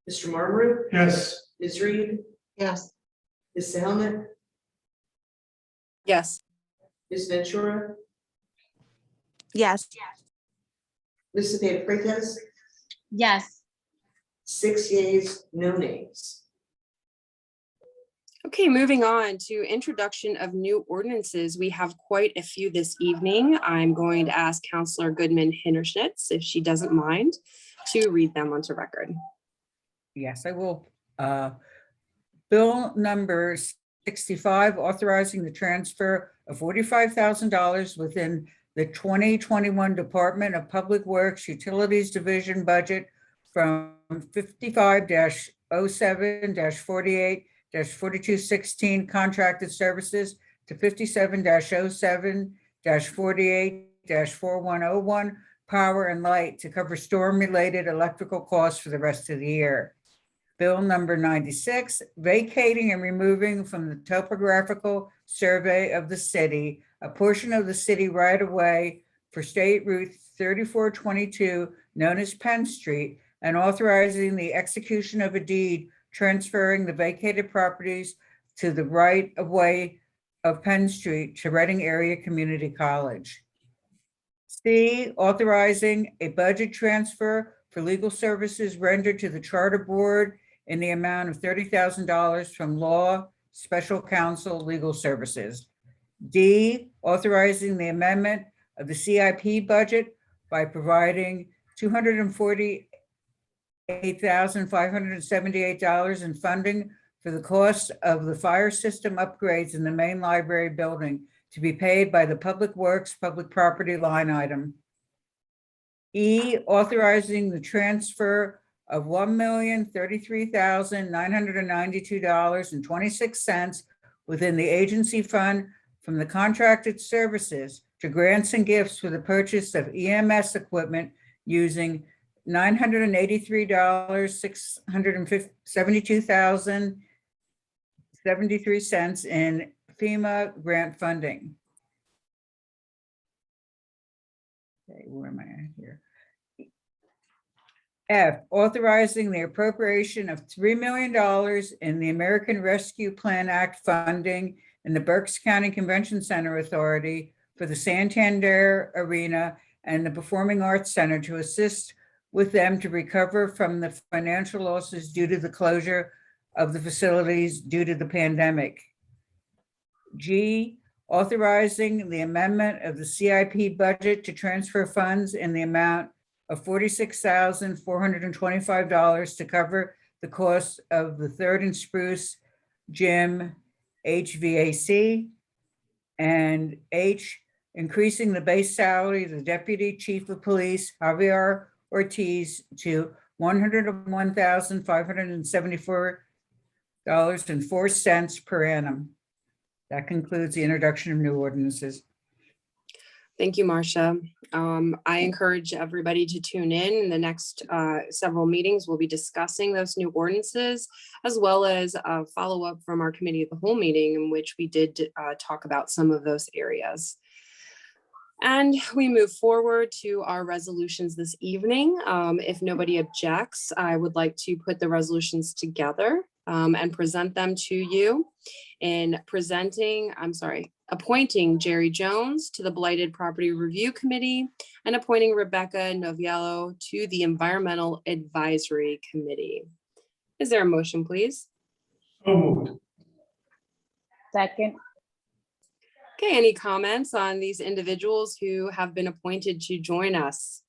Mr. Marlborough, Yes. Ms. Reed, Yes. Ms. Helmut, Yes. Ms. Ventura, Yes. Ms. Cepeda Freitas, Yes. 6 yeas, no nays. Okay, moving on to introduction of new ordinances. We have quite a few this evening. I'm going to ask Councilor Goodman Hinterschnitz, if she doesn't mind, to read them onto record. Yes, I will. Bill number 65, authorizing the transfer of $45,000 within the 2021 Department of Public Works Utilities Division budget from 55-07-48-4216 contracted services to 57-07-48-4101 power and light to cover storm-related electrical costs for the rest of the year. Bill number 96, vacating and removing from the topographical survey of the city a portion of the city right-of-way for State Route 3422, known as Penn Street, and authorizing the execution of a deed transferring the vacated properties to the right-of-way of Penn Street to Reading Area Community College. C, authorizing a budget transfer for legal services rendered to the Charter Board in the amount of $30,000 from Law Special Counsel Legal Services. D, authorizing the amendment of the CIP budget by providing $248,578 in funding for the cost of the fire system upgrades in the main library building to be paid by the Public Works Public Property line item. E, authorizing the transfer of $1,033,992.26 within the agency fund from the contracted services to grants and gifts for the purchase of EMS equipment using $983,672,073 in FEMA grant funding. Okay, where am I at here? F, authorizing the appropriation of $3 million in the American Rescue Plan Act funding in the Berks County Convention Center Authority for the Santander Arena and the Performing Arts Center to assist with them to recover from the financial losses due to the closure of the facilities due to the pandemic. G, authorizing the amendment of the CIP budget to transfer funds in the amount of $46,425 to cover the cost of the Third and Spruce Gym HVAC. And H, increasing the base salary of the Deputy Chief of Police, Javier Ortiz, to $101,574.04 per annum. That concludes the introduction of new ordinances. Thank you, Marcia. I encourage everybody to tune in the next several meetings. We'll be discussing those new ordinances, as well as a follow-up from our committee of the whole meeting in which we did talk about some of those areas. And we move forward to our resolutions this evening. If nobody objects, I would like to put the resolutions together and present them to you. In appointing Jerry Jones to the Blighted Property Review Committee and appointing Rebecca Noviello to the Environmental Advisory Committee. Is there a motion, please? So moved. Second. Okay, any comments on these individuals who have been appointed to join us?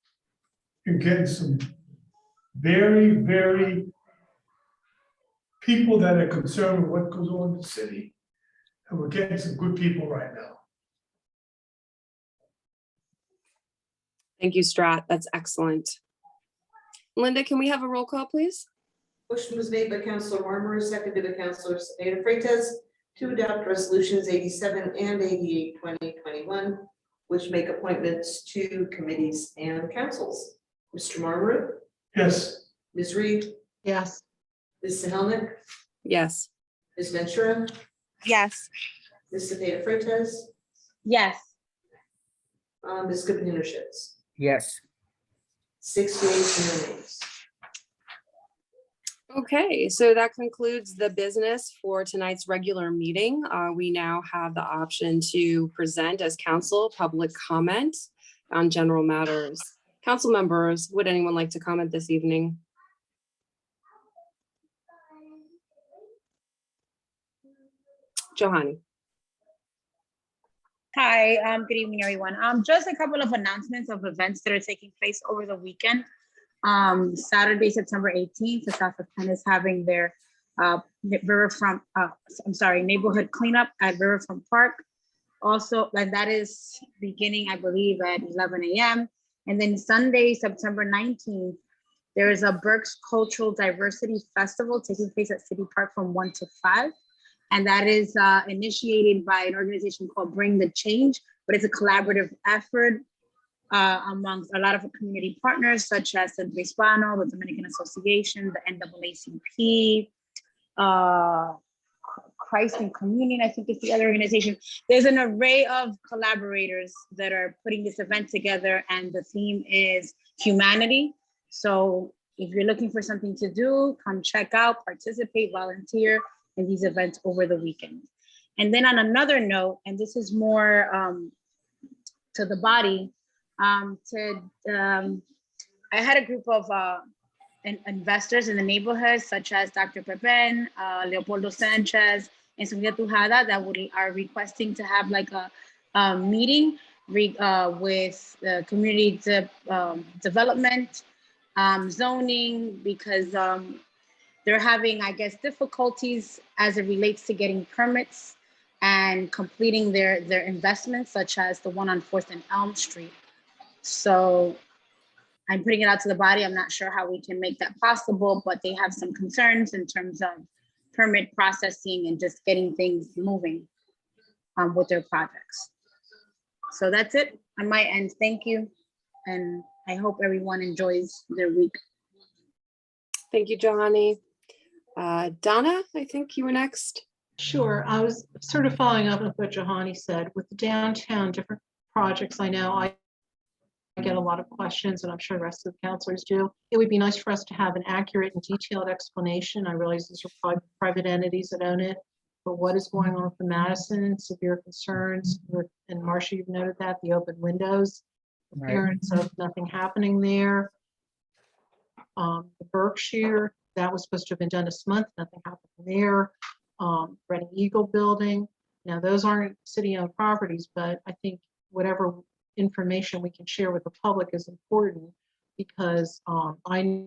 You're getting some very people that are concerned with what goes on in the city. And we're getting some good people right now. Thank you, Strat. That's excellent. Linda, can we have a roll call, please? Motion was made by Councilor Marmer, seconded by Councilor Cepeda Freitas to adopt resolutions 87 and 88, 2021, which make appointments to committees and councils. Mr. Marmer, Yes, Ms. Reed, Yes. Ms. Sahelnick, Yes. Ms. Ventura, Yes. Ms. Cepeda Freitas, Yes. Ms. Goodman Hintershitz. Yes. 6 yeas, no nays. Okay, so that concludes the business for tonight's regular meeting. We now have the option to present as council public comment on general matters. Council members, would anyone like to comment this evening? Johanny. Hi, good evening, everyone. Just a couple of announcements of events that are taking place over the weekend. Saturday, September 18th, the South of Penn is having their neighborhood cleanup at Riverfront Park. Also, like that is beginning, I believe, at 11 a.m. And then Sunday, September 19th, there is a Berks Cultural Diversity Festival taking place at City Park from 1 to 5. And that is initiated by an organization called Bring the Change, but it's a collaborative effort amongst a lot of community partners, such as the Hispano, the Dominican Association, the NAACP, Christ in Communion, I think is the other organization. There's an array of collaborators that are putting this event together, and the theme is humanity. So if you're looking for something to do, come check out, participate, volunteer in these events over the weekend. And then on another note, and this is more to the body, I I had a group of investors in the neighborhood, such as Dr. Pepen, Leopoldo Sanchez, and Sofia Tujada, that are requesting to have like a meeting with community development, zoning, because they're having, I guess, difficulties as it relates to getting permits and completing their investments, such as the one on 4th and Elm Street. So I'm putting it out to the body. I'm not sure how we can make that possible, but they have some concerns in terms of permit processing and just getting things moving with their projects. So that's it on my end. Thank you. And I hope everyone enjoys their week. Thank you, Johanny. Donna, I think you were next. Sure, I was sort of following up with what Johanny said with the downtown different projects. I know I get a lot of questions, and I'm sure the rest of the counselors do. It would be nice for us to have an accurate and detailed explanation. I realize these are private entities that own it, but what is going on with the Madison, severe concerns, and Marcia, you've noted that, the open windows, appearance of nothing happening there. The Berkshire, that was supposed to have been done this month, nothing happened there. Reading Eagle building. Now, those aren't city-owned properties, but I think whatever information we can share with the public is important, because I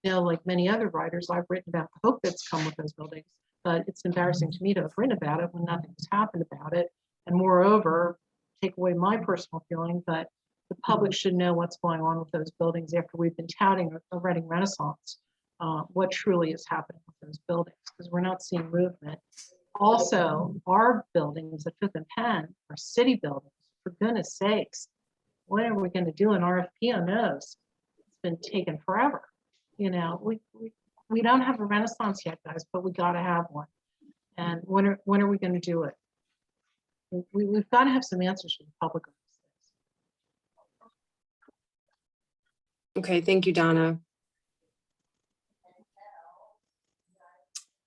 know, like many other writers, I've written about the hope that's come with those buildings, but it's embarrassing to me to have written about it when nothing's happened about it. And moreover, take away my personal feeling, but the public should know what's going on with those buildings after we've been touting a Reading Renaissance. What truly is happening with those buildings, because we're not seeing movement. Also, our buildings at 5th and Penn are city buildings, for goodness sakes. What are we going to do an RFP on those? It's been taken forever. You know, we don't have a Renaissance yet, guys, but we got to have one. And when are we going to do it? We've got to have some answers for the public on these things. Okay, thank you, Donna.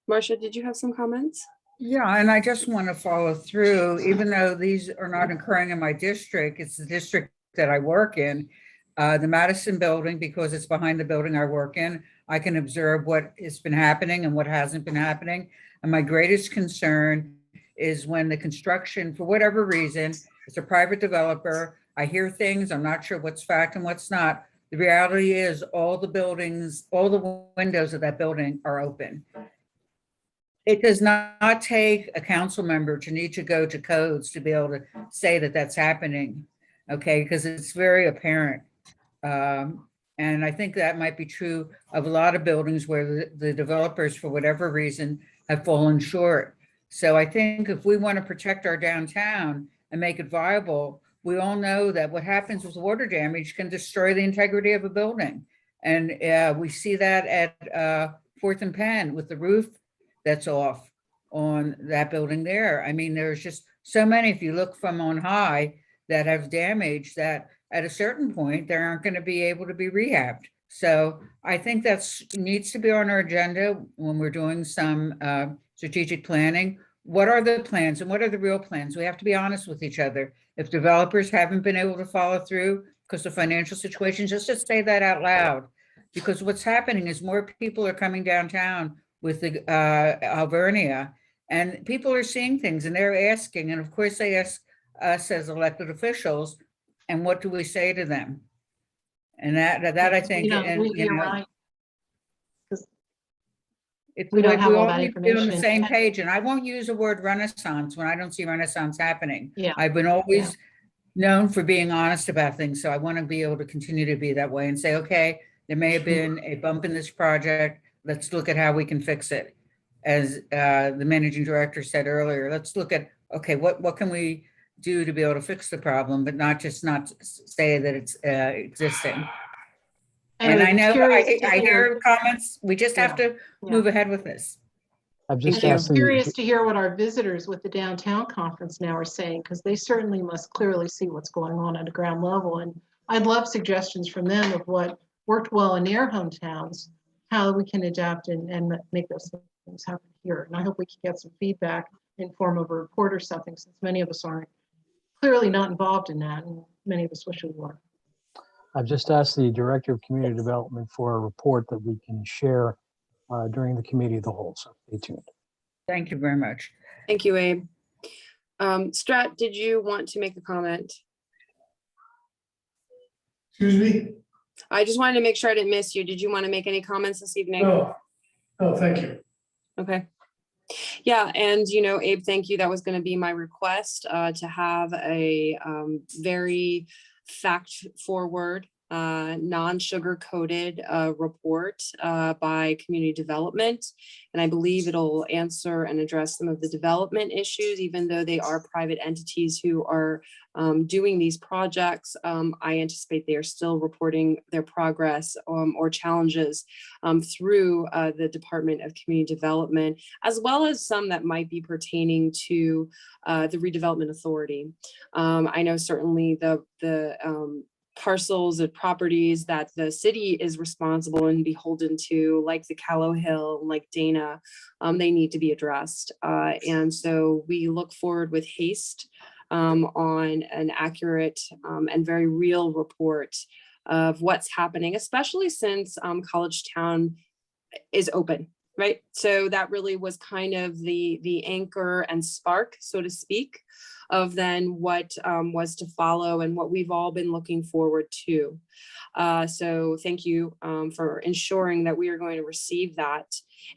Marcia, did you have some comments? Yeah, and I just want to follow through, even though these are not occurring in my district, it's the district that I work in. The Madison building, because it's behind the building I work in, I can observe what has been happening and what hasn't been happening. And my greatest concern is when the construction, for whatever reason, it's a private developer. I hear things, I'm not sure what's fact and what's not. The reality is all the buildings, all the windows of that building are open. It does not take a council member to need to go to codes to be able to say that that's happening, okay? Because it's very apparent. And I think that might be true of a lot of buildings where the developers, for whatever reason, have fallen short. So I think if we want to protect our downtown and make it viable, we all know that what happens with water damage can destroy the integrity of a building. And we see that at 4th and Penn with the roof that's off on that building there. I mean, there's just so many, if you look from on high, that have damage that at a certain point, they aren't going to be able to be rehabbed. So I think that's needs to be on our agenda when we're doing some strategic planning. What are the plans and what are the real plans? We have to be honest with each other. If developers haven't been able to follow through because of financial situations, just say that out loud. Because what's happening is more people are coming downtown with the Alvernia, and people are seeing things and they're asking, and of course they ask us as elected officials, and what do we say to them? And that I think, Right. it's We don't like have we all all that need to be on the information. same page, and I won't use the word Renaissance when I don't see Renaissance happening. Yeah. I've been always known for being honest about things, so I want to be able to continue to be that way and say, okay, there may have been a bump in this project. Let's look at how we can fix it. As the managing director said earlier, let's look at, okay, what can we do to be able to fix the problem, but not say that it's existing. And I know I hear comments. We just have to move ahead with this. I've just I'm asked them. curious to hear what our visitors with the downtown conference now are saying, because they certainly must clearly see what's going on at a ground level. And I'd love suggestions from them of what worked well in their hometowns, how we can adapt and make those things happen here. And I hope we can get some feedback in form of a report or something, since many of us aren't clearly not involved in that, and many of us wish we were. I've just asked the Director of Community Development for a report that we can share during the committee of the whole, so stay tuned. Thank you very much. Thank you, Abe. Strat, did you want to make a comment? Excuse me? I just wanted to make sure I didn't miss you. Did you want to make any comments this evening? No, thank you. Okay. Yeah, and Abe, thank you. That was going to be my request to have a very fact-forward, non-sugar coated report by community development. And I believe it'll answer and address some of the development issues, even though they are private entities who are doing these projects. I anticipate they are still reporting their progress or challenges through the Department of Community Development, as well as some that might be pertaining to the Redevelopment Authority. I know certainly the parcels and properties that the city is responsible and beholden to, like the Callow Hill, like Dana, they need to be addressed. And so we look forward with haste on an accurate and very real report of what's happening, especially since College Town is open, right? So that really was kind of the anchor and spark, so to speak, of then what was to follow and what we've all been looking forward to. So thank you for ensuring that we are going to receive that.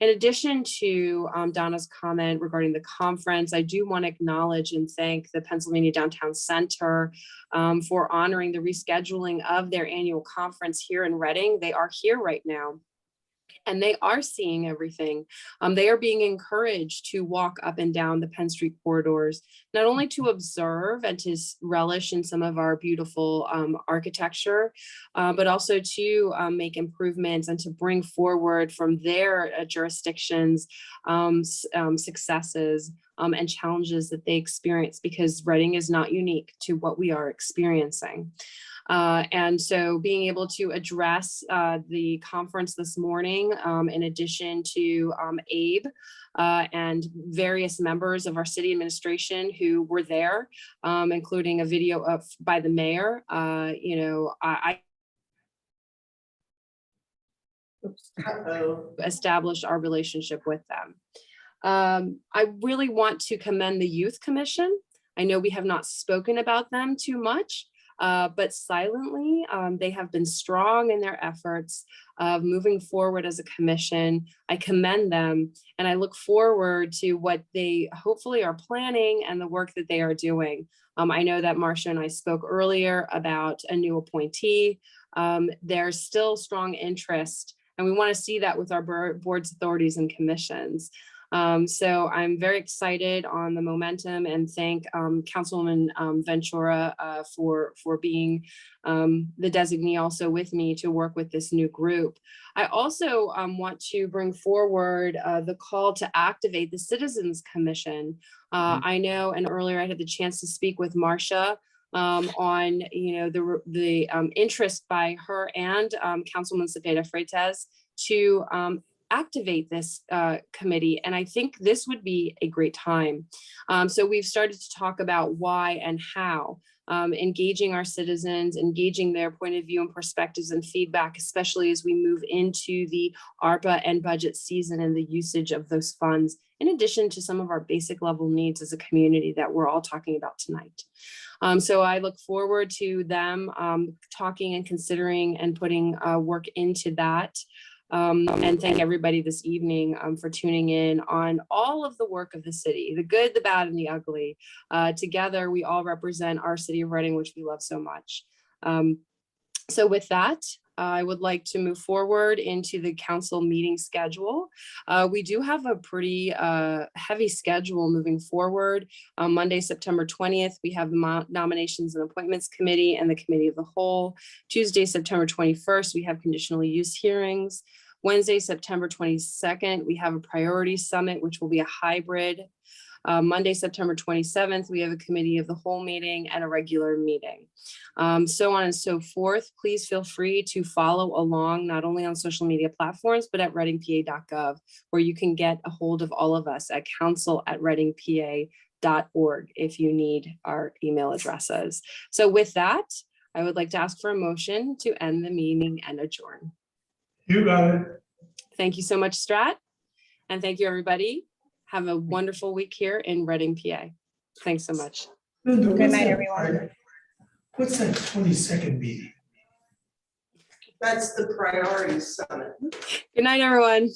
In addition to Donna's comment regarding the conference, I do want to acknowledge and thank the Pennsylvania Downtown Center for honoring the rescheduling of their annual conference here in Reading. They are here right now, and they are seeing everything. They are being encouraged to walk up and down the Penn Street corridors, not only to observe and to relish in some of our beautiful architecture, but also to make improvements and to bring forward from their jurisdictions successes and challenges that they experience, because Reading is not unique to what we are experiencing. And so being able to address the conference this morning, in addition to Abe and various members of our city administration who were there, including a video by the mayor, I established our relationship with them. I really want to commend the Youth Commission. I know we have not spoken about them too much, but silently, they have been strong in their efforts of moving forward as a commission. I commend them, and I look forward to what they hopefully are planning and the work that they are doing. I know that Marcia and I spoke earlier about a new appointee. There's still strong interest, and we want to see that with our boards, authorities, and commissions. So I'm very excited on the momentum, and thank Councilwoman Ventura for being the designee also with me to work with this new group. I also want to bring forward the call to activate the Citizens Commission. I know, and earlier I had the chance to speak with Marcia on the interest by her and Councilwoman Cepeda Freitas to activate this committee. And I think this would be a great time. So we've started to talk about why and how, engaging our citizens, engaging their point of view and perspectives and feedback, especially as we move into the ARPA and budget season and the usage of those funds, in addition to some of our basic level needs as a community that we're all talking about tonight. So I look forward to them talking and considering and putting work into that. And thank everybody this evening for tuning in on all of the work of the city, the good, the bad, and the ugly. Together, we all represent our city of Reading, which we love so much. So with that, I would like to move forward into the council meeting schedule. We do have a pretty heavy schedule moving forward. Monday, September 20th, we have the Nominations and Appointments Committee and the Committee of the Whole. Tuesday, September 21st, we have conditional use hearings. Wednesday, September 22nd, we have a priority summit, which will be a hybrid. Monday, September 27th, we have a Committee of the Whole meeting and a regular meeting. So on and so forth. Please feel free to follow along, not only on social media platforms, but at readingpa.gov, where you can get a hold of all of us at council@readingpa.org if you need our email addresses. So with that, I would like to ask for a motion to end the meeting and adjourn. You got it. Thank you so much, Strat. And thank you, everybody. Have a wonderful week here in Reading, PA. Thanks so much. Linda, Good what's night, that everyone. Friday? What's that 22nd meeting? That's the priorities summit. Good night, everyone.